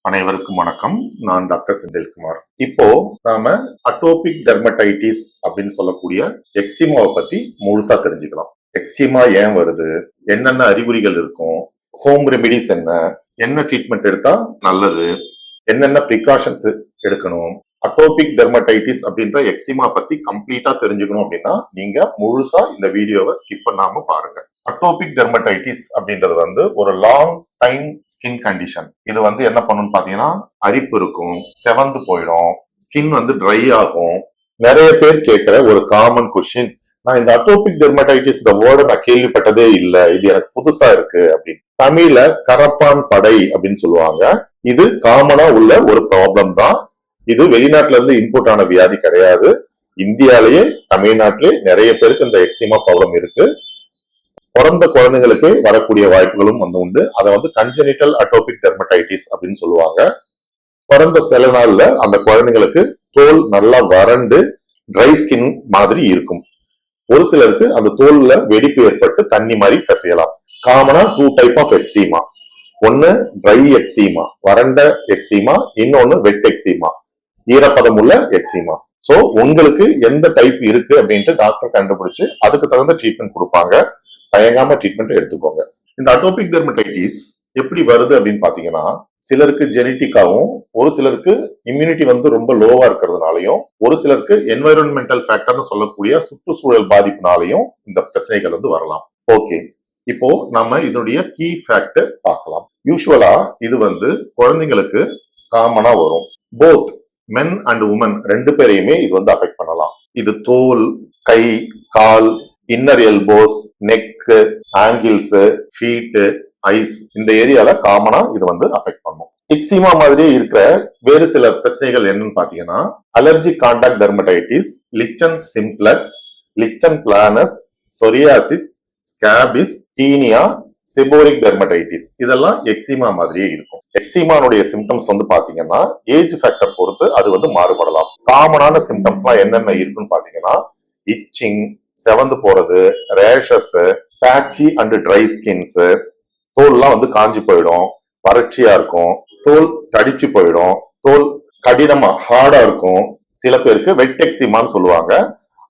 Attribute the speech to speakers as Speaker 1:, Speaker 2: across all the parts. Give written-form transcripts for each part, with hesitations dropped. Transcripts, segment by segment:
Speaker 1: அனைவருக்கும் வணக்கம். நான் டாக்டர் செந்தில்குமார். இப்போ நாம அட்டோபிக் டெர்மடைட்டிஸ் அப்படின்னு சொல்லக்கூடிய எக்ஸிமாவை பத்தி முழுசா தெரிஞ்சுக்கலாம். எக்ஸிமா ஏன் வருது, என்னென்ன அறிகுறிகள் இருக்கும், ஹோம் ரெமிடிஸ் என்ன, என்ன ட்ரீட்மெண்ட் எடுத்தா நல்லது, என்னென்ன ப்ரிகாஷன்ஸ் எடுக்கணும். அட்டோபிக் டெர்மடைட்டிஸ் அப்படின்ற எக்ஸிமா பத்தி கம்ப்ளீட்டா தெரிஞ்சுக்கணும் அப்படின்னா நீங்க முழுசா இந்த வீடியோவை ஸ்கிப் பண்ணாம பாருங்க. அட்டோபிக் டெர்மடைட்டிஸ் அப்படின்றது ஒரு லாங் டைம் ஸ்கின் கண்டிஷன். இது என்ன பண்ணுன்னு பாத்தீங்கன்னா அரிப்பு இருக்கும், செவந்து போயிடும், ஸ்கின் ட்ரை ஆகும். நிறைய பேர் கேட்கிற ஒரு காமன் கொஸ்டின், நான் இந்த அட்டோபிக் டெர்மடைட்டிஸ் இந்த வேர்டை நான் கேள்விப்பட்டதே இல்லை, இது எனக்கு புதுசா இருக்கு அப்படின்னு. தமிழ்ல கரப்பான் படை அப்படின்னு சொல்லுவாங்க. இது காமனா உள்ள ஒரு ப்ராப்ளம் தான். இது வெளிநாட்டுல இருந்து இம்போர்ட் ஆன வியாதி கிடையாது. இந்தியாலேயே தமிழ்நாட்டிலே நிறைய பேருக்கு இந்த எக்ஸிமா ப்ராப்ளம் இருக்கு. பிறந்த குழந்தைங்களுக்கு வரக்கூடிய வாய்ப்புகளும் உண்டு. அதை கன்ஜெனிட்டல் அட்டோபிக் டெர்மடைட்டிஸ் அப்படின்னு சொல்லுவாங்க. பிறந்த சில நாள்ல அந்த குழந்தைங்களுக்கு தோல் நல்லா வறண்டு ட்ரை ஸ்கின் மாதிரி இருக்கும். ஒரு சிலருக்கு அந்த தோல்ல வெடிப்பு ஏற்பட்டு தண்ணி மாதிரி கசையலாம். காமனா 2 டைப் ஆஃப் எக்ஸிமா. ஒன்னு ட்ரை எக்ஸிமா, வறண்ட எக்ஸிமா, இன்னொன்னு வெட் எக்ஸிமா, ஈரப்பதம் உள்ள எக்ஸிமா. சோ உங்களுக்கு எந்த டைப் இருக்கு அப்படின்ட்டு டாக்டர் கண்டுபிடிச்சு அதுக்கு தகுந்த ட்ரீட்மெண்ட் கொடுப்பாங்க. தயங்காம ட்ரீட்மெண்ட் எடுத்துக்கோங்க. இந்த அட்டோபிக் டெர்மடைட்டிஸ் எப்படி வருது அப்படின்னு பாத்தீங்கன்னா, சிலருக்கு ஜெனட்டிக்காவும், ஒரு சிலருக்கு இம்யூனிட்டி ரொம்ப லோவா இருக்கிறதுனாலையும், ஒரு சிலருக்கு என்வைரன்மெண்டல் ஃபேக்டர்னு சொல்லக்கூடிய சுற்றுச்சூழல் பாதிப்புனாலையும் இந்த பிரச்சனைகள் வரலாம். ஓகே, இப்போ நம்ம இதனுடைய கீ ஃபேக்டர் பார்க்கலாம். யூஸ்வலா இது குழந்தைங்களுக்கு காமனா வரும். போத் மென் அண்ட் உமன் ரெண்டு பேரையுமே இது அஃபெக்ட் பண்ணலாம். இது தோல், கை, கால், inner elbows, neck, ankles, feet, eyes, இந்த ஏரியால காமனா இது அஃபெக்ட் பண்ணும். எக்ஸிமா மாதிரியே இருக்கிற வேறு சில பிரச்சனைகள் என்னன்னு பாத்தீங்கன்னா, allergic contact dermatitis, lichen simplex, lichen planus, psoriasis, scabies, tinea, seborrhoeic dermatitis, இதெல்லாம் எக்ஸிமா மாதிரியே இருக்கும். எக்ஸிமானுடைய சிம்டம்ஸ் பாத்தீங்கன்னா ஏஜ் ஃபேக்டர் பொறுத்து அது மாறுபடலாம். காமனான சிம்டம்ஸ் எல்லாம் என்னென்ன இருக்குன்னு பாத்தீங்கன்னா, இச்சிங், செவந்து போறது, ரேஷஸ், பேட்சி அண்ட் ட்ரை ஸ்கின்ஸ், தோல்லாம் காஞ்சி போயிடும், வறட்சியா இருக்கும், தோல் தடிச்சு போயிடும், தோல் கடினமா ஹார்டா இருக்கும். சில பேருக்கு வெட் எக்ஸிமான்னு சொல்லுவாங்க.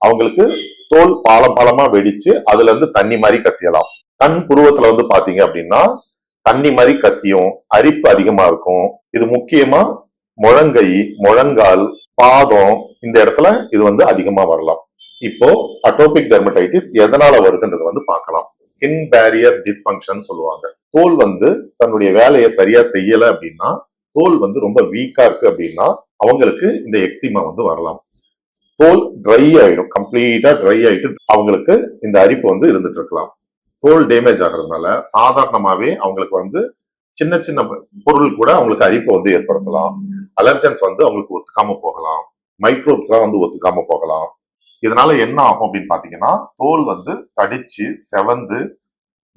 Speaker 1: அவங்களுக்கு தோல் பாலம் பாலமா வெடிச்சு அதுல இருந்து தண்ணி மாதிரி கசியலாம். கண் புருவத்துல பாத்தீங்க அப்படின்னா தண்ணி மாதிரி கசியும், அரிப்பு அதிகமா இருக்கும். இது முக்கியமா முழங்கை, முழங்கால், பாதம், இந்த இடத்துல இது அதிகமா வரலாம். இப்போ அட்டோபிக் டெர்மடைட்டிஸ் எதனால வருதுன்றது பார்க்கலாம். ஸ்கின் பேரியர் டிஸ்ஃபங்க்ஷன் சொல்லுவாங்க. தோல் தன்னுடைய வேலையை சரியா செய்யல அப்படின்னா, தோல் ரொம்ப வீக்கா இருக்கு அப்படின்னா அவங்களுக்கு இந்த எக்ஸிமா வரலாம். தோல் ட்ரை ஆயிடும், கம்ப்ளீட்டா ட்ரை ஆயிட்டு அவங்களுக்கு இந்த அரிப்பு இருந்துட்டு இருக்கலாம். தோல் டேமேஜ் ஆகிறதுனால சாதாரணமாவே அவங்களுக்கு சின்ன சின்ன பொருள் கூட அவங்களுக்கு அரிப்பை ஏற்படுத்தலாம். அலர்ஜன்ஸ் அவங்களுக்கு ஒத்துக்காம போகலாம். மைக்ரோப்ஸ் எல்லாம் ஒத்துக்காம போகலாம். இதனால என்ன ஆகும் அப்படின்னு பாத்தீங்கன்னா, தோல் தடிச்சு செவந்து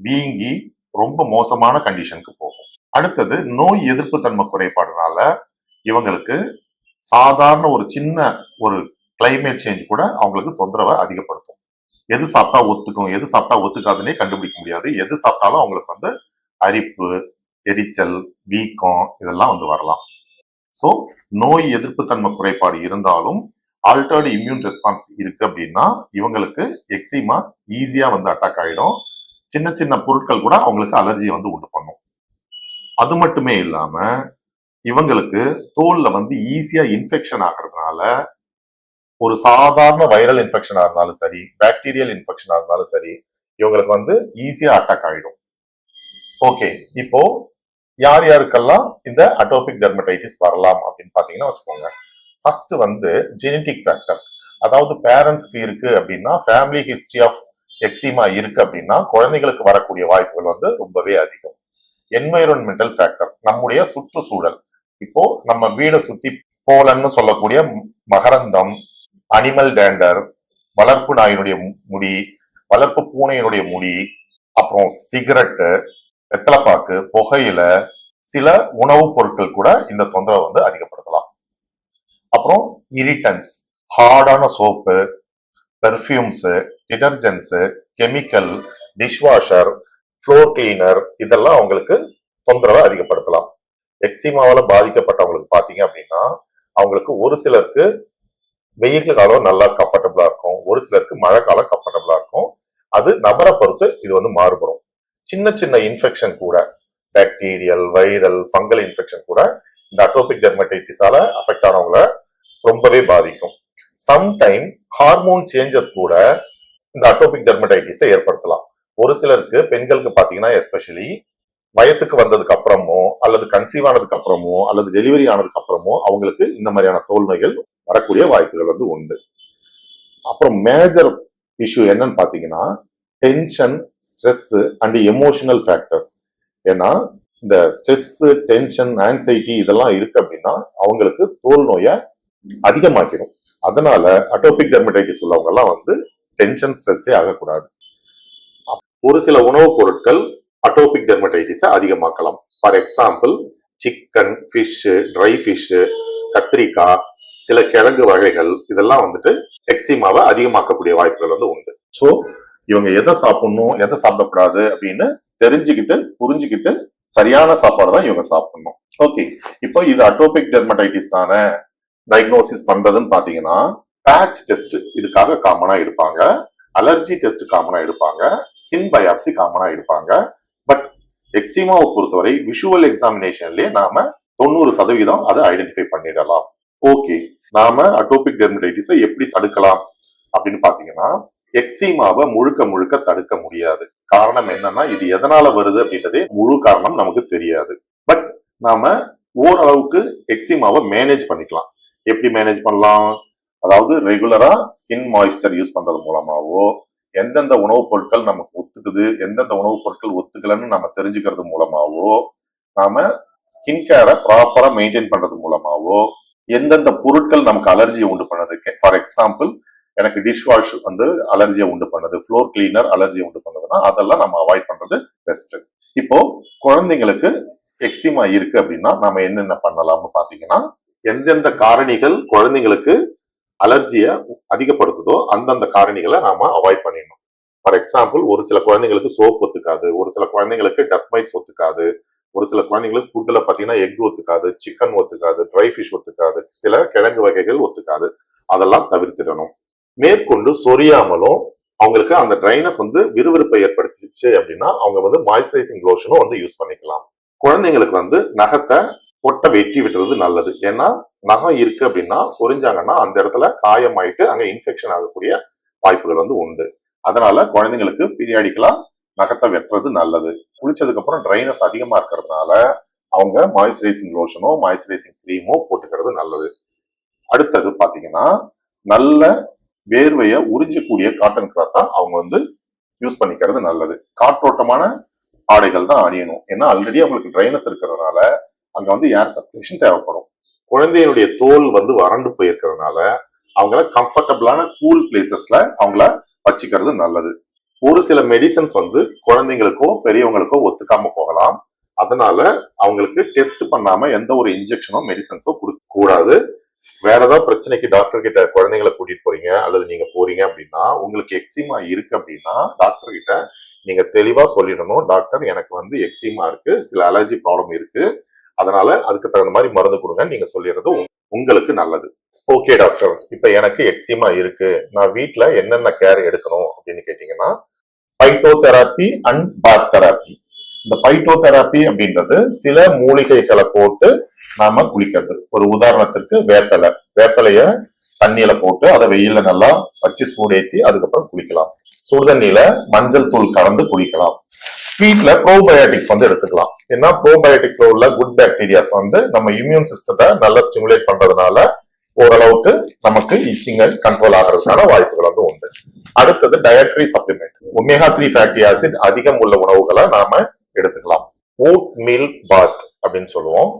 Speaker 1: வீங்கி ரொம்ப மோசமான கண்டிஷனுக்கு போகும். அடுத்தது நோய் எதிர்ப்பு தன்மை குறைபாடுனால இவங்களுக்கு சாதாரண ஒரு சின்ன ஒரு கிளைமேட் சேஞ்ச் கூட அவங்களுக்கு தொந்தரவை அதிகப்படுத்தும். எது சாப்பிட்டா ஒத்துக்கும், எது சாப்பிட்டா ஒத்துக்காதுன்னே கண்டுபிடிக்க முடியாது. எது சாப்பிட்டாலும் அவங்களுக்கு அரிப்பு, எரிச்சல், வீக்கம் இதெல்லாம் வரலாம். சோ நோய் எதிர்ப்பு தன்மை குறைபாடு இருந்தாலும் ஆல்டர்டு இம்யூன் ரெஸ்பான்ஸ் இருக்கு அப்படின்னா இவங்களுக்கு எக்ஸிமா ஈஸியா அட்டாக் ஆயிடும். சின்ன சின்ன பொருட்கள் கூட அவங்களுக்கு அலர்ஜியை உண்டு பண்ணும். அது மட்டுமே இல்லாம இவங்களுக்கு தோல்ல ஈஸியா இன்ஃபெக்ஷன் ஆகிறதுனால, ஒரு சாதாரண வைரல் இன்ஃபெக்ஷனா இருந்தாலும் சரி, பாக்டீரியல் இன்ஃபெக்ஷனா இருந்தாலும் சரி, இவங்களுக்கு ஈஸியா அட்டாக் ஆயிடும். ஓகே, இப்போ யார் யாருக்கெல்லாம் இந்த அட்டோபிக் டெர்மடைட்டிஸ் வரலாம் அப்படின்னு பாத்தீங்கன்னா வச்சுக்கோங்க. First genetic factor. அதாவது பேரண்ட்ஸ்க்கு இருக்கு அப்படின்னா, ஃபேமிலி ஹிஸ்டரி ஆஃப் எக்ஸிமா இருக்கு அப்படின்னா குழந்தைகளுக்கு வரக்கூடிய வாய்ப்புகள் ரொம்பவே அதிகம். என்வைரன்மெண்டல் ஃபேக்டர், நம்முடைய சுற்றுச்சூழல். இப்போ நம்ம வீடை சுத்தி போலன்னு சொல்லக்கூடிய மகரந்தம், அனிமல் டேண்டர், வளர்ப்பு நாயினுடைய முடி, வளர்ப்பு பூனையினுடைய முடி, அப்புறம் சிகரெட்டு, வெத்தலைப்பாக்கு, புகையில, சில உணவுப் பொருட்கள் கூட இந்த தொந்தரவை அதிகப்படுத்தலாம். அப்புறம் இரிட்டன்ஸ், ஹார்டான soap, perfumes, detergents, chemical, dishwasher, floor cleaner, இதெல்லாம் அவங்களுக்கு தொந்தரவை அதிகப்படுத்தலாம். எக்ஸிமாவால பாதிக்கப்பட்டவங்களுக்கு பாத்தீங்க அப்படின்னா அவங்களுக்கு ஒரு சிலருக்கு வெயில் காலம் நல்லா கம்ஃபர்டபுளா இருக்கும், ஒரு சிலருக்கு மழை காலம் கம்ஃபர்டபுளா இருக்கும். அது நபரை பொறுத்து இது வந்து மாறுபடும். சின்ன சின்ன இன்ஃபெக்ஷன் கூட, பாக்டீரியல், வைரல், ஃபங்கல் இன்ஃபெக்ஷன் கூட இந்த அட்டோபிக் டெர்மடைட்டிஸால அஃபெக்ட் ஆனவங்கள ரொம்பவே பாதிக்கும். சம்டைம் ஹார்மோன் சேஞ்சஸ் கூட இந்த அட்டோபிக் டெர்மடைட்டிஸை ஏற்படுத்தலாம். ஒரு சிலருக்கு பெண்களுக்கு பாத்தீங்கன்னா எஸ்பெஷலி வயசுக்கு வந்ததுக்கு அப்புறமோ அல்லது கன்சீவ் ஆனதுக்கு அப்புறமோ அல்லது டெலிவரி ஆனதுக்கு அப்புறமோ அவங்களுக்கு இந்த மாதிரியான தோல் நோய்கள் வரக்கூடிய வாய்ப்புகள் வந்து உண்டு. அப்புறம் மேஜர் இஷ்யூ என்னன்னு பாத்தீங்கன்னா tension, stress and emotional factors. ஏன்னா இந்த ஸ்ட்ரெஸ், டென்ஷன், ஆங்ஸைட்டி இதெல்லாம் இருக்கு அப்படின்னா அவங்களுக்கு தோல் நோயை அதிகமாக்கிடும். அதனால அட்டோபிக் டெர்மடைட்டிஸ் உள்ளவங்க எல்லாம் வந்து டென்ஷன், ஸ்ட்ரெஸ்ஸே ஆகக்கூடாது. ஒரு சில உணவுப் பொருட்கள் அட்டோபிக் டெர்மடைட்டிஸை அதிகமாக்கலாம். For example chicken, fish, dry fish, கத்திரிக்காய், சில கிழங்கு வகைகள் இதெல்லாம் வந்துட்டு எக்ஸிமாவை அதிகமாக்கக்கூடிய வாய்ப்புகள் வந்து உண்டு. ஸோ இவங்க எதை சாப்பிடணும், எதை சாப்பிடக்கூடாது அப்படின்னு தெரிஞ்சுக்கிட்டு புரிஞ்சுக்கிட்டு சரியான சாப்பாடு தான் இவங்க சாப்பிடணும். ஓகே, இப்போ இது அட்டோபிக் டெர்மடைட்டிஸ் தானே டயக்னோசிஸ் பண்றதுன்னு பாத்தீங்கன்னா பேட்ச் டெஸ்ட் இதுக்காக காமனா எடுப்பாங்க, அலர்ஜி டெஸ்ட் காமனா எடுப்பாங்க, ஸ்கின் பயாப்சி காமனா எடுப்பாங்க. பட் எக்ஸிமாவை பொறுத்தவரை விஷுவல் எக்ஸாமினேஷன்லயே நாம 90% அதை ஐடென்டிஃபை பண்ணிடலாம். ஓகே, நாம அட்டோபிக் டெர்மடைட்டிஸை எப்படி தடுக்கலாம் அப்படின்னு பாத்தீங்கன்னா எக்ஸிமாவை முழுக்க முழுக்க தடுக்க முடியாது. காரணம் என்னன்னா இது எதனால வருது அப்படின்றதே முழு காரணம் நமக்கு தெரியாது. பட் நாம ஓரளவுக்கு எக்ஸிமாவை மேனேஜ் பண்ணிக்கலாம். எப்படி மேனேஜ் பண்ணலாம்? அதாவது ரெகுலரா ஸ்கின் மாய்ஸ்சர் யூஸ் பண்றது மூலமாவோ, எந்தெந்த உணவுப் பொருட்கள் நமக்கு ஒத்துக்குது, எந்தெந்த உணவுப் பொருட்கள் ஒத்துக்கலன்னு நம்ம தெரிஞ்சுக்கிறது மூலமாவோ, நாம ஸ்கின் கேரை ப்ராப்பரா மெயின்டைன் பண்றது மூலமாவோ, எந்தெந்த பொருட்கள் நமக்கு அலர்ஜியை உண்டு பண்ணுது, ஃபார் எக்ஸாம்பிள் எனக்கு டிஷ் வாஷ் வந்து அலர்ஜியை உண்டு பண்ணுது, ஃப்ளோர் கிளீனர் அலர்ஜியை உண்டு பண்ணுதுன்னா அதெல்லாம் நம்ம அவாய்ட் பண்றது பெஸ்ட். இப்போ குழந்தைங்களுக்கு எக்ஸிமா இருக்கு அப்படின்னா நாம என்னென்ன பண்ணலாம்னு பாத்தீங்கன்னா எந்தெந்த காரணிகள் குழந்தைங்களுக்கு அலர்ஜியை அதிகப்படுத்துதோ அந்தந்த காரணிகளை நாம அவாய்ட் பண்ணிடணும். ஃபார் எக்ஸாம்பிள் ஒரு சில குழந்தைங்களுக்கு சோப் ஒத்துக்காது, ஒரு சில குழந்தைங்களுக்கு டஸ்மைட்ஸ் ஒத்துக்காது, ஒரு சில குழந்தைங்களுக்கு ஃபுட்ல பாத்தீங்கன்னா எக் ஒத்துக்காது, சிக்கன் ஒத்துக்காது, ட்ரை ஃபிஷ் ஒத்துக்காது, சில கிழங்கு வகைகள் ஒத்துக்காது. அதெல்லாம் தவிர்த்திடணும். மேற்கொண்டு சொரியாமலும் அவங்களுக்கு அந்த ட்ரைனஸ் வந்து விறுவிறுப்பை ஏற்படுத்திச்சு அப்படின்னா அவங்க வந்து மாய்ஸ்சரைசிங் லோஷனும் வந்து யூஸ் பண்ணிக்கலாம். குழந்தைங்களுக்கு வந்து நகத்தை பொட்டை வெட்டி விட்டுறது நல்லது. ஏன்னா நகம் இருக்கு அப்படின்னா சொரிஞ்சாங்கன்னா அந்த இடத்துல காயமாயிட்டு அங்க இன்ஃபெக்ஷன் ஆகக்கூடிய வாய்ப்புகள் வந்து உண்டு. அதனால குழந்தைங்களுக்கு பீரியாடிக்கலா நகத்தை வெட்டுறது நல்லது. குளிச்சதுக்கு அப்புறம் ட்ரைனஸ் அதிகமா இருக்கிறதுனால அவங்க மாய்ஸ்சரைசிங் லோஷனோ மாய்ஸ்சரைசிங் கிரீமோ போட்டுக்கிறது நல்லது. அடுத்தது பாத்தீங்கன்னா நல்ல வேர்வையை உறிஞ்சக்கூடிய காட்டன் கிளாத் தான் அவங்க வந்து யூஸ் பண்ணிக்கிறது நல்லது. காற்றோட்டமான ஆடைகள் தான் அணியணும். ஏன்னா ஆல்ரெடி அவங்களுக்கு ட்ரைனஸ் இருக்கிறதுனால அங்க வந்து ஏர் சர்க்குலேஷன் தேவைப்படும். குழந்தையினுடைய தோல் வந்து வறண்டு போயிருக்கிறதுனால அவங்கள கம்ஃபர்டபுளான கூல் பிளேசஸ்ல அவங்கள வச்சுக்கிறது நல்லது. ஒரு சில மெடிசன்ஸ் வந்து குழந்தைங்களுக்கோ பெரியவங்களுக்கோ ஒத்துக்காம போகலாம். அதனால அவங்களுக்கு டெஸ்ட் பண்ணாம எந்த ஒரு இன்ஜெக்ஷனோ மெடிசன்ஸோ கொடுக்க கூடாது. வேற ஏதாவது பிரச்சனைக்கு டாக்டர் கிட்ட குழந்தைங்களை கூட்டிட்டு போறீங்க அல்லது நீங்க போறீங்க அப்படின்னா உங்களுக்கு எக்ஸிமா இருக்கு அப்படின்னா டாக்டர் கிட்ட நீங்க தெளிவா சொல்லிடணும், டாக்டர் எனக்கு வந்து எக்ஸிமா இருக்கு, சில அலர்ஜி ப்ராப்ளம் இருக்கு, அதனால அதுக்கு தகுந்த மாதிரி மருந்து கொடுங்க நீங்க சொல்லிடுறது உங்களுக்கு நல்லது. ஓகே டாக்டர், இப்ப எனக்கு எக்ஸிமா இருக்கு, நான் வீட்டுல என்னென்ன கேர் எடுக்கணும் அப்படின்னு கேட்டீங்கன்னா பைட்டோதெரப்பி அண்ட் பாத் தெரப்பி. இந்த பைட்டோதெரப்பி அப்படின்றது சில மூலிகைகளை போட்டு நாம குளிக்கிறது. ஒரு உதாரணத்திற்கு வேப்பிலைய தண்ணியில போட்டு அதை வெயில நல்லா வச்சு சூடேத்தி அதுக்கப்புறம் குளிக்கலாம். சுடுதண்ணியில மஞ்சள் தூள் கலந்து குளிக்கலாம். வீட்டுல ப்ரோபயோட்டிக்ஸ் வந்து எடுத்துக்கலாம். ஏன்னா ப்ரோபயோட்டிக்ஸ்ல உள்ள குட் பாக்டீரியாஸ் வந்து நம்ம இம்யூன் சிஸ்டத்தை நல்லா ஸ்டிமுலேட் பண்றதுனால ஓரளவுக்கு நமக்கு இச்சிங்க கண்ட்ரோல் ஆகிறதுக்கான வாய்ப்புகள் வந்து உண்டு. அடுத்தது dietary supplement. Omega 3 fatty acid அதிகம் உள்ள உணவுகளை நாம எடுத்துக்கலாம். ஓட் மீல் பாத் அப்படின்னு சொல்லுவோம்.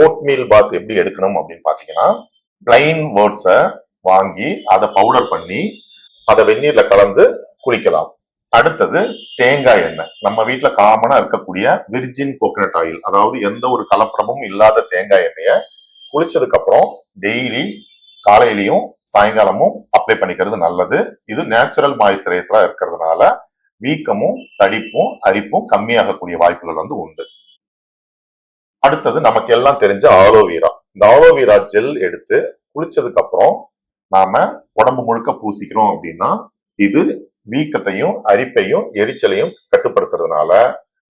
Speaker 1: ஓட் மீல் பாத் எப்படி எடுக்கணும் அப்படின்னு பாத்தீங்கன்னா பிளைன் வேர்ட்ஸை வாங்கி அதை பவுடர் பண்ணி அதை வெந்நீர்ல கலந்து குளிக்கலாம். அடுத்தது தேங்காய் எண்ணெய். நம்ம வீட்டுல காமனா இருக்கக்கூடிய விர்ஜின் கோகனட் ஆயில், அதாவது எந்த ஒரு கலப்படமும் இல்லாத தேங்காய் எண்ணெய குளிச்சதுக்கு அப்புறம் டெய்லி காலையிலையும் சாயங்காலமும் அப்ளை பண்ணிக்கிறது நல்லது. இது நேச்சுரல் மாய்ஸ்சரைசரா இருக்கிறதுனால வீக்கமும் தடிப்பும் அரிப்பும் கம்மியாகக்கூடிய வாய்ப்புகள் வந்து உண்டு. அடுத்தது நமக்கு எல்லாம் தெரிஞ்ச ஆலோவேரா. இந்த ஆலோவேரா ஜெல் எடுத்து குளிச்சதுக்கு அப்புறம் நாம உடம்பு முழுக்க பூசிக்கிறோம் அப்படின்னா இது வீக்கத்தையும் அரிப்பையும் எரிச்சலையும் கட்டுப்படுத்துறதுனால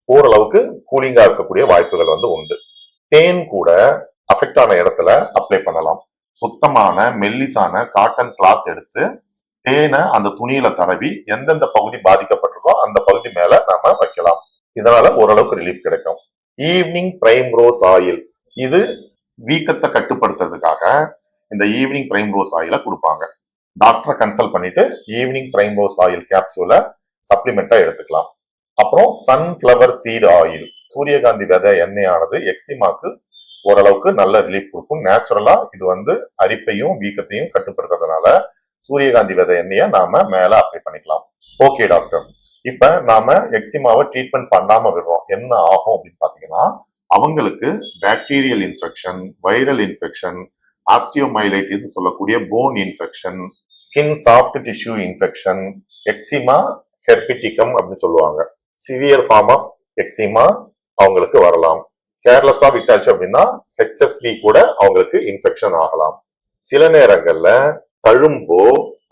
Speaker 1: ஓரளவுக்கு கூலிங்கா இருக்கக்கூடிய வாய்ப்புகள் உண்டு. தேன் கூட அஃபெக்ட் ஆன இடத்துல அப்ளை பண்ணலாம். சுத்தமான மெல்லிசான காட்டன் கிளாத் எடுத்து தேனை அந்த துணியில தடவி எந்தெந்த பகுதி பாதிக்கப்பட்டிருக்கோ அந்த பகுதி மேல நாம வைக்கலாம். இதனால ஓரளவுக்கு ரிலீஃப் கிடைக்கும். ஈவினிங் பிரைம் ரோஸ் ஆயில், இது வீக்கத்தை கட்டுப்படுத்துறதுக்காக இந்த ஈவினிங் பிரைம் ரோஸ் ஆயில கொடுப்பாங்க. டாக்டரை கன்சல்ட் பண்ணிட்டு ஈவினிங் பிரைம் ரோஸ் ஆயில் கேப்சூலை சப்ளிமெண்டா எடுத்துக்கலாம். அப்புறம் சன்ஃபிளவர் சீட் ஆயில், சூரியகாந்தி விதை எண்ணெயானது எக்ஸிமாக்கு ஓரளவுக்கு நல்ல ரிலீஃப் கொடுக்கும். நேச்சுரலா இது அரிப்பையும் வீக்கத்தையும் கட்டுப்படுத்துறதுனால சூரியகாந்தி விதை எண்ணெயை நாம மேல அப்ளை பண்ணிக்கலாம். ஓகே டாக்டர், இப்ப நாம எக்ஸிமாவை ட்ரீட்மெண்ட் பண்ணாம விடுறோம், என்ன ஆகும் அப்படின்னு பாத்தீங்கன்னா அவங்களுக்கு bacterial infection, viral infection, osteomyelitis சொல்லக்கூடிய bone infection, skin soft tissue infection, eczema herpeticum அப்படின்னு சொல்லுவாங்க. சிவியர் ஃபார்ம் ஆஃப் எக்ஸிமா அவங்களுக்கு வரலாம். கேர்லெஸ்ஸா விட்டாச்சு அப்படின்னா ஹெச்எஸ்வி கூட அவங்களுக்கு இன்ஃபெக்ஷன் ஆகலாம். சில நேரங்கள்ல தழும்போ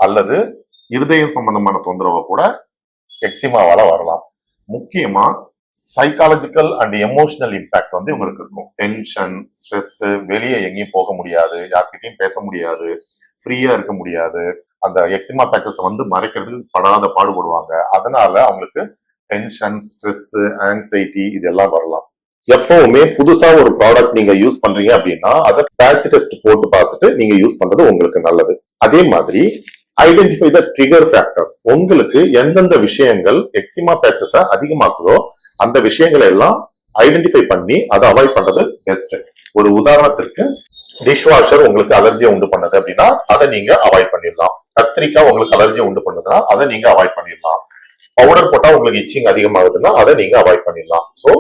Speaker 1: அல்லது இருதயம் சம்பந்தமான தொந்தரவோ கூட எக்ஸிமாவால வரலாம். முக்கியமா சைக்காலஜிக்கல் அண்ட் எமோஷனல் இம்பாக்ட் உங்களுக்கு இருக்கும். டென்ஷன், ஸ்ட்ரெஸ், வெளியே எங்கேயும் போக முடியாது, யார்கிட்டையும் பேச முடியாது, ஃப்ரீயா இருக்க முடியாது. அந்த எக்ஸிமா பேச்சஸ் மறைக்கிறதுக்கு படாத பாடுபடுவாங்க. அதனால அவங்களுக்கு டென்ஷன், ஸ்ட்ரெஸ், ஆங்ஸைட்டி இதெல்லாம் வரலாம். எப்பவுமே புதுசா ஒரு ப்ராடக்ட் நீங்க யூஸ் பண்றீங்க அப்படின்னா அதை பேட்ச் டெஸ்ட் போட்டு பார்த்துட்டு நீங்க யூஸ் பண்றது உங்களுக்கு நல்லது. அதே மாதிரி ஐடென்டிஃபை த ட்ரிகர் ஃபேக்டர்ஸ். உங்களுக்கு எந்தெந்த விஷயங்கள் எக்ஸிமா பேச்சஸ அதிகமாக்குதோ அந்த விஷயங்களை எல்லாம் ஐடென்டிஃபை பண்ணி அதை அவாய்ட் பண்றது பெஸ்ட். ஒரு உதாரணத்திற்கு டிஷ்வாஷர் உங்களுக்கு அலர்ஜியை உண்டு பண்ணது அப்படின்னா அதை நீங்க அவாய்ட் பண்ணிடலாம். கத்திரிக்காய் உங்களுக்கு அலர்ஜியை உண்டு பண்ணுதுன்னா அதை நீங்க அவாய்ட் பண்ணிடலாம். பவுடர் போட்டா உங்களுக்கு இச்சிங் அதிகமாகுதுன்னா அதை நீங்க அவாய்ட் பண்ணிடலாம். சோ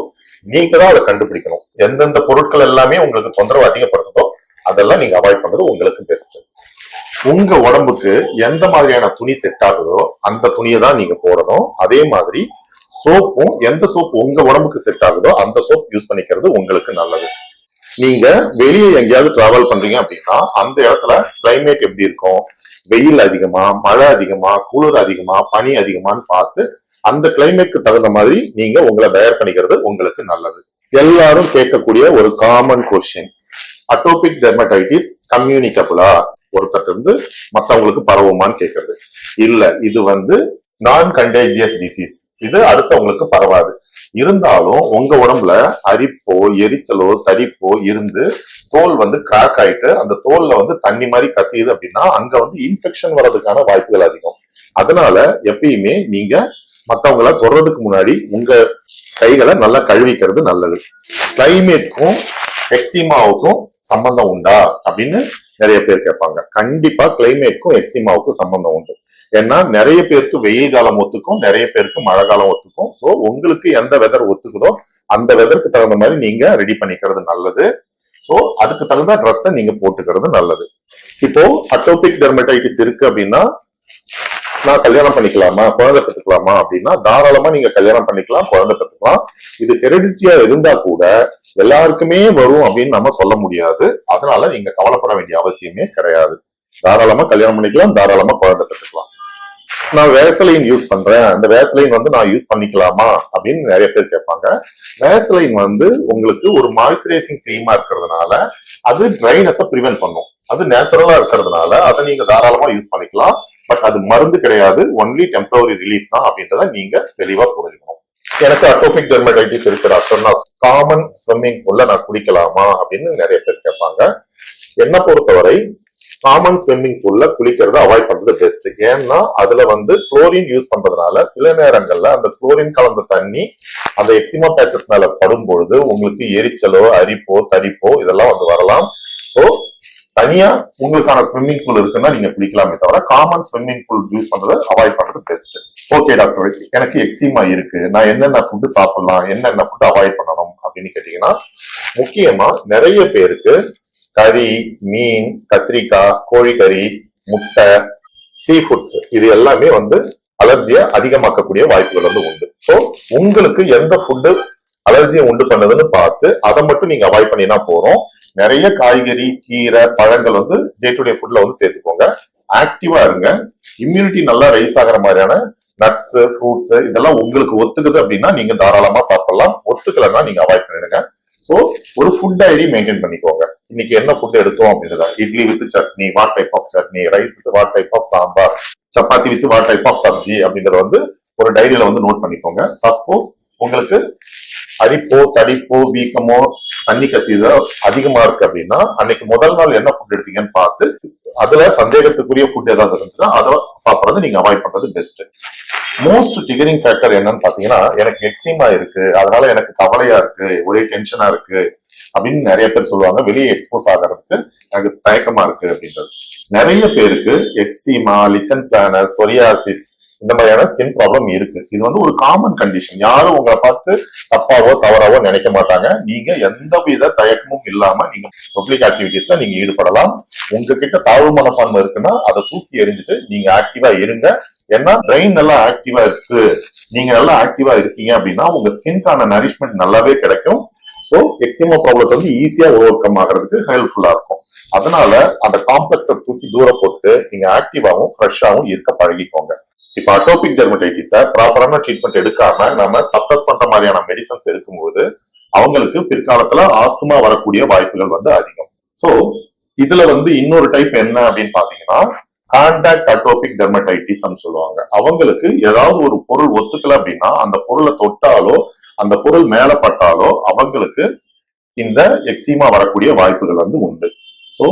Speaker 1: நீங்க தான் அதை கண்டுபிடிக்கணும். எந்தெந்த பொருட்கள் எல்லாமே உங்களுக்கு தொந்தரவு அதிகப்படுத்துதோ அதெல்லாம் நீங்க அவாய்ட் பண்றது உங்களுக்கு பெஸ்ட். உங்க உடம்புக்கு எந்த மாதிரியான துணி செட் ஆகுதோ அந்த துணியை தான் நீங்க போடணும். அதே மாதிரி சோப்பும் எந்த சோப் உங்க உடம்புக்கு செட் ஆகுதோ அந்த சோப் யூஸ் பண்ணிக்கிறது உங்களுக்கு நல்லது. நீங்க வெளியே எங்கேயாவது டிராவல் பண்றீங்க அப்படின்னா அந்த இடத்துல கிளைமேட் எப்படி இருக்கும், வெயில் அதிகமா, மழை அதிகமா, குளிர் அதிகமா, பனி அதிகமான்னு பார்த்து அந்த கிளைமேட்க்கு தகுந்த மாதிரி நீங்க உங்களை தயார் பண்ணிக்கிறது உங்களுக்கு நல்லது. எல்லாரும் கேட்கக்கூடிய ஒரு காமன் கொஸ்டின், அட்டோபிக் டெர்மடைட்டிஸ் கம்யூனிகபிளா, ஒருத்தர் இருந்து மத்தவங்களுக்கு பரவுமான்னு கேட்கறது. இல்ல, இது நான் கண்டேஜியஸ் டிசீஸ், இது அடுத்தவங்களுக்கு பரவாது. இருந்தாலும் உங்க உடம்புல அரிப்போ எரிச்சலோ தடிப்போ இருந்து தோல் கிராக் ஆயிட்டு அந்த தோல்ல தண்ணி மாதிரி கசியுது அப்படின்னா அங்க இன்ஃபெக்ஷன் வர்றதுக்கான வாய்ப்புகள் அதிகம். அதனால எப்பயுமே நீங்க மத்தவங்கள தொடுறதுக்கு முன்னாடி உங்க கைகளை நல்லா கழுவிக்கிறது நல்லது. கிளைமேட்க்கும் எக்ஸிமாவுக்கும் சம்பந்தம் உண்டா அப்படின்னு நிறைய பேர் கேட்பாங்க. கண்டிப்பா கிளைமேட்க்கும் எக்ஸிமாவுக்கும் சம்பந்தம் உண்டு. ஏன்னா நிறைய பேருக்கு வெயில் காலம் ஒத்துக்கும், நிறைய பேருக்கு மழை காலம் ஒத்துக்கும். சோ உங்களுக்கு எந்த வெதர் ஒத்துக்குதோ அந்த வெதருக்கு தகுந்த மாதிரி நீங்க ரெடி பண்ணிக்கிறது நல்லது. சோ அதுக்கு தகுந்த ட்ரெஸ்ஸை நீங்க போட்டுக்கிறது நல்லது. இப்போ அட்டோபிக் டெர்மடைட்டிஸ் இருக்கு அப்படின்னா நான் கல்யாணம் பண்ணிக்கலாமா, குழந்தை பெற்றுக்கலாமா அப்படின்னா தாராளமா நீங்க கல்யாணம் பண்ணிக்கலாம், குழந்தை பெற்றுக்கலாம். இது ஹெரிடிட்டியா இருந்தா கூட எல்லாருக்குமே வரும் அப்படின்னு நம்ம சொல்ல முடியாது. அதனால நீங்க கவலைப்பட வேண்டிய அவசியமே கிடையாது. தாராளமா கல்யாணம் பண்ணிக்கலாம், தாராளமா குழந்தை பெற்றுக்கலாம். நான் வேசலைன் யூஸ் பண்றேன், அந்த வேசலைன் நான் யூஸ் பண்ணிக்கலாமா அப்படின்னு நிறைய பேர் கேட்பாங்க. வேசலைன் உங்களுக்கு ஒரு மாய்ஸ்சரைசிங் கிரீமா இருக்கிறதுனால அது ட்ரைனஸை பிரிவென்ட் பண்ணும். அது நேச்சுரலா இருக்கிறதுனால அதை நீங்க தாராளமா யூஸ் பண்ணிக்கலாம். பட் அது மருந்து கிடையாது, ஒன்லி டெம்பரரி ரிலீஃப் தான் அப்படின்றத நீங்க தெளிவா புரிஞ்சுக்கணும். எனக்கு அட்டோபிக் டெர்மடைட்டிஸ் இருக்கு டாக்டர், நான் காமன் ஸ்விம்மிங் பூல்ல நான் குளிக்கலாமா அப்படின்னு நிறைய பேர் கேட்பாங்க. என்ன பொறுத்தவரை காமன் ஸ்விம்மிங் பூல்ல குளிக்கிறத அவாய்ட் பண்றது பெஸ்ட். ஏன்னா அதுல குளோரின் யூஸ் பண்றதுனால சில நேரங்கள்ல அந்த குளோரின் கலந்த தண்ணி அந்த எக்ஸிமா பேச்சஸ் மேல படும் பொழுது உங்களுக்கு எரிச்சலோ அரிப்போ தடிப்போ இதெல்லாம் வரலாம். சோ தனியா உங்களுக்கான ஸ்விம்மிங் பூல் இருக்குன்னா நீங்க குளிக்கலாமே தவிர காமன் ஸ்விம்மிங் பூல் யூஸ் பண்றது அவாய்ட் பண்றது பெஸ்ட். ஓகே டாக்டர், எனக்கு எக்ஸிமா இருக்கு, நான் என்னென்ன ஃபுட்டு சாப்பிடலாம், என்னென்ன ஃபுட்டு அவாய்ட் பண்ணணும் அப்படின்னு கேட்டீங்கன்னா முக்கியமா நிறைய பேருக்கு கறி, மீன், கத்திரிக்காய், கோழிக்கறி, முட்டை, சீ ஃபுட்ஸ் இது எல்லாமே அலர்ஜியை அதிகமாக்கக்கூடிய வாய்ப்புகள் உண்டு. ஸோ உங்களுக்கு எந்த ஃபுட்டு அலர்ஜியை உண்டு பண்ணுதுன்னு பார்த்து அதை மட்டும் நீங்க அவாய்ட் பண்ணினா போறோம். நிறைய காய்கறி, கீரை, பழங்கள் வந்து டே டு டே ஃபுட்ல வந்து சேர்த்துக்கோங்க. ஆக்டிவா இருங்க. இம்யூனிட்டி நல்லா ரைஸ் ஆகிற மாதிரியான நட்ஸ், ஃப்ரூட்ஸ் இதெல்லாம் உங்களுக்கு ஒத்துக்குது அப்படின்னா நீங்க தாராளமா சாப்பிடலாம். ஒத்துக்கலைன்னா நீங்க அவாய்ட் பண்ணிடுங்க. சோ ஒரு ஃபுட் டைரி மெயின்டைன் பண்ணிக்கோங்க. இன்னைக்கு என்ன ஃபுட் எடுத்தோம் அப்படின்றத, idli with chutney, what type of chutney, rice with what type of sambar, chapati with what type of sabzi அப்படின்றத வந்து ஒரு டைரியில வந்து நோட் பண்ணிக்கோங்க. சப்போஸ் உங்களுக்கு அரிப்போ, தடிப்போ, வீக்கமோ, தண்ணி கசிதோ அதிகமா இருக்கு அப்படின்னா அன்னைக்கு முதல் நாள் என்ன ஃபுட் எடுத்தீங்கன்னு பார்த்து அதுல சந்தேகத்துக்குரிய ஃபுட் ஏதாவது இருந்துச்சுன்னா அதை சாப்பிடறது நீங்க அவாய்ட் பண்றது பெஸ்ட். மோஸ்ட் ட்ரிகரிங் ஃபேக்டர் என்னன்னு பாத்தீங்கன்னா, எனக்கு எக்ஸிமா இருக்கு, அதனால எனக்கு கவலையா இருக்கு, ஒரே டென்ஷனா இருக்கு அப்படின்னு நிறைய பேர் சொல்லுவாங்க. வெளியே எக்ஸ்போஸ் ஆகிறதுக்கு எனக்கு தயக்கமா இருக்கு அப்படின்றது. நிறைய பேருக்கு எக்ஸிமா, லிச்சன் பிளானஸ், சொரியாசிஸ் இந்த மாதிரியான ஸ்கின் ப்ராப்ளம் இருக்கு. இது வந்து ஒரு காமன் கண்டிஷன். யாரும் உங்களை பார்த்து தப்பாவோ தவறாவோ நினைக்க மாட்டாங்க. நீங்க எந்தவித தயக்கமும் இல்லாம நீங்க பப்ளிக் ஆக்டிவிட்டிஸ்ல நீங்க ஈடுபடலாம். உங்ககிட்ட தாழ்வு மனப்பான்மை இருக்குன்னா அதை தூக்கி எறிஞ்சிட்டு நீங்க ஆக்டிவா இருங்க. ஏன்னா பிரெயின் நல்லா ஆக்டிவா இருக்கு, நீங்க நல்லா ஆக்டிவா இருக்கீங்க அப்படின்னா உங்க ஸ்கின்கான நரிஷ்மெண்ட் நல்லாவே கிடைக்கும். சோ எக்ஸிமா ப்ராப்ளத்தை வந்து ஈஸியா ஓவர் கம் ஆகிறதுக்கு ஹெல்ப்ஃபுல்லா இருக்கும். அதனால அந்த காம்ப்ளெக்ஸை தூக்கி தூர போட்டு நீங்க ஆக்டிவாவும் ஃப்ரெஷ்ஷாவும் இருக்க பழகிக்கோங்க. இப்ப அட்டோபிக் டெர்மடைட்டிஸை ப்ராப்பரான ட்ரீட்மெண்ட் எடுக்காம நம்ம சப்ரஸ் பண்ற மாதிரியான மெடிசன்ஸ் எடுக்கும்போது அவங்களுக்கு பிற்காலத்துல ஆஸ்துமா வரக்கூடிய வாய்ப்புகள் வந்து அதிகம். சோ இதுல வந்து இன்னொரு டைப் என்ன அப்படின்னு பாத்தீங்கன்னா, கான்டாக்ட் அட்டோபிக் டெர்மடைட்டிஸ் சொல்லுவாங்க. அவங்களுக்கு ஏதாவது ஒரு பொருள் ஒத்துக்கல அப்படின்னா அந்த பொருளை தொட்டாலோ அந்த பொருள் மேல பட்டாலோ அவங்களுக்கு இந்த எக்ஸிமா வரக்கூடிய வாய்ப்புகள் வந்து உண்டு. சோ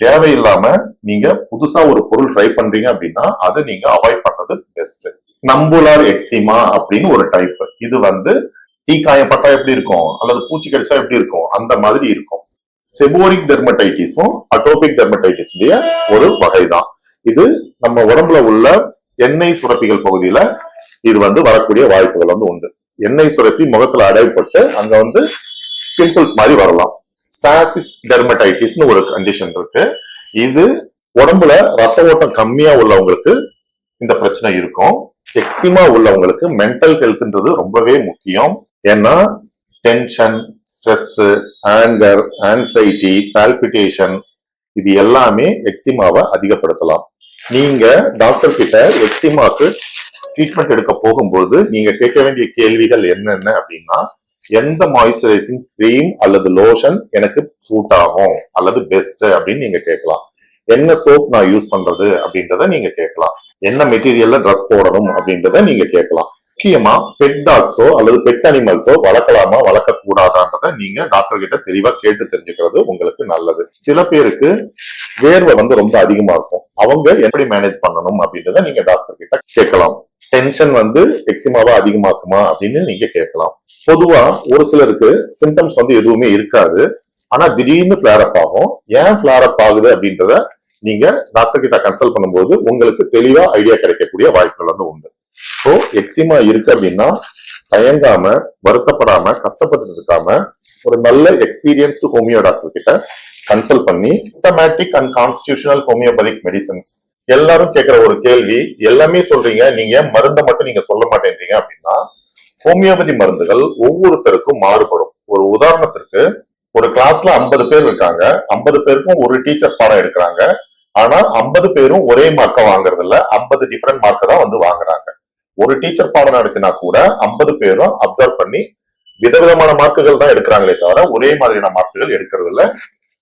Speaker 1: தேவையில்லாம நீங்க புதுசா ஒரு பொருள் ட்ரை பண்றீங்க அப்படின்னா அதை நீங்க அவாய்ட் பண்றது பெஸ்ட். நம்புலார் எக்ஸிமா அப்படின்னு ஒரு டைப். இது வந்து தீக்காயப்பட்டா எப்படி இருக்கும் அல்லது பூச்சி கடிச்சா எப்படி இருக்கும் அந்த மாதிரி இருக்கும். செபோரிக் டெர்மடைட்டிஸும் அட்டோபிக் டெர்மடைட்டிஸ் ஒரு வகைதான். இது நம்ம உடம்புல உள்ள எண்ணெய் சுரப்பிகள் பகுதியில இது வந்து வரக்கூடிய வாய்ப்புகள் வந்து உண்டு. எண்ணெய் சுரப்பி முகத்துல அடைப்பட்டு அங்க வந்து பிம்பிள்ஸ் மாதிரி வரலாம். ஸ்டாசிஸ் டெர்மடைட்டிஸ்னு ஒரு கண்டிஷன் இருக்கு. இது உடம்புல ரத்த ஓட்டம் கம்மியா உள்ளவங்களுக்கு இந்த பிரச்சனை இருக்கும். எக்ஸிமா உள்ளவங்களுக்கு மென்டல் ஹெல்த்ன்றது ரொம்பவே முக்கியம். ஏன்னா tension, stress, anger, anxiety, palpitation இது எல்லாமே எக்ஸிமாவை அதிகப்படுத்தலாம். நீங்க டாக்டர் கிட்ட எக்ஸிமாக்கு ட்ரீட்மெண்ட் எடுக்க போகும்போது நீங்க கேட்க வேண்டிய கேள்விகள் என்னென்ன அப்படின்னா, எந்த மாய்ஸ்சரைசிங் கிரீம் அல்லது லோஷன் எனக்கு சூட் ஆகும் அல்லது பெஸ்ட் அப்படின்னு நீங்க கேட்கலாம். என்ன சோப் நான் யூஸ் பண்றது அப்படின்றத நீங்க கேட்கலாம். என்ன மெட்டீரியல்ல ட்ரெஸ் போடணும் அப்படின்றத நீங்க கேட்கலாம். முக்கியமா பெட் டாக்ஸோ அல்லது பெட் அனிமல்ஸோ வளர்க்கலாமா வளர்க்க கூடாதான்றத நீங்க டாக்டர் கிட்ட தெளிவா கேட்டு தெரிஞ்சுக்கிறது உங்களுக்கு நல்லது. சில பேருக்கு வேர்வை வந்து ரொம்ப அதிகமா இருக்கும். அவங்க எப்படி மேனேஜ் பண்ணணும் அப்படின்றத நீங்க டாக்டர் கிட்ட கேட்கலாம். டென்ஷன் வந்து எக்ஸிமாவா அதிகமாக்குமா அப்படின்னு நீங்க கேட்கலாம். பொதுவா ஒரு சிலருக்கு சிம்டம்ஸ் வந்து எதுவுமே இருக்காது, ஆனா திடீர்னு ஃபிளேர் அப் ஆகும். ஏன் ஃபிளேர் அப் ஆகுது அப்படின்றத நீங்க டாக்டர் கிட்ட கன்சல்ட் பண்ணும்போது உங்களுக்கு தெளிவா ஐடியா கிடைக்கக்கூடிய வாய்ப்புகள் வந்து உண்டு. சோ எக்ஸிமா இருக்கு அப்படின்னா தயங்காம, வருத்தப்படாம, கஷ்டப்பட்டு இருக்காம ஒரு நல்ல எக்ஸ்பீரியன்ஸ்டு ஹோமியோ டாக்டர் கிட்ட கன்சல்ட் பண்ணி systematic and constitutional homeopathic medicines. எல்லாரும் கேட்கிற ஒரு கேள்வி, எல்லாமே சொல்றீங்க, நீங்க மருந்தை மட்டும் நீங்க சொல்ல மாட்டேன்றீங்க அப்படின்னா, ஹோமியோபதி மருந்துகள் ஒவ்வொருத்தருக்கும் மாறுபடும். ஒரு உதாரணத்திற்கு ஒரு கிளாஸ்ல 50 பேர் இருக்காங்க, 50 பேருக்கும் ஒரு டீச்சர் பாடம் எடுக்கிறாங்க. ஆனா 50 பேரும் ஒரே மார்க்கை வாங்குறது இல்ல, 50 டிஃபரெண்ட் மார்க்கை தான் வந்து வாங்குறாங்க. ஒரு டீச்சர் பாடம் நடத்தினா கூட 50 பேரும் அப்சர்வ் பண்ணி விதவிதமான மார்க்குகள் தான் எடுக்கிறாங்களே தவிர ஒரே மாதிரியான மார்க்குகள் எடுக்கிறது இல்ல.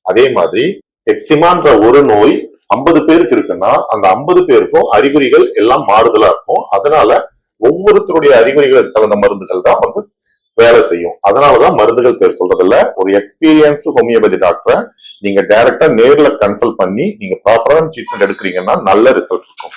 Speaker 1: அதே மாதிரி எக்ஸிமான்ற ஒரு நோய் 50 பேருக்கு இருக்குன்னா அந்த 50 பேருக்கும் அறிகுறிகள் எல்லாம் மாறுதலா இருக்கும். அதனால ஒவ்வொருத்தருடைய அறிகுறிகளுக்கு தகுந்த மருந்துகள் தான் வந்து வேலை செய்யும். அதனாலதான் மருந்துகள் பேர் சொல்றதில்ல. ஒரு எக்ஸ்பீரியன்ஸ்டு ஹோமியோபதி டாக்டரை நீங்க டைரக்டா நேர்ல கன்சல்ட் பண்ணி நீங்க ப்ராப்பரான ட்ரீட்மெண்ட் எடுக்கிறீங்கன்னா நல்ல ரிசல்ட் இருக்கும்.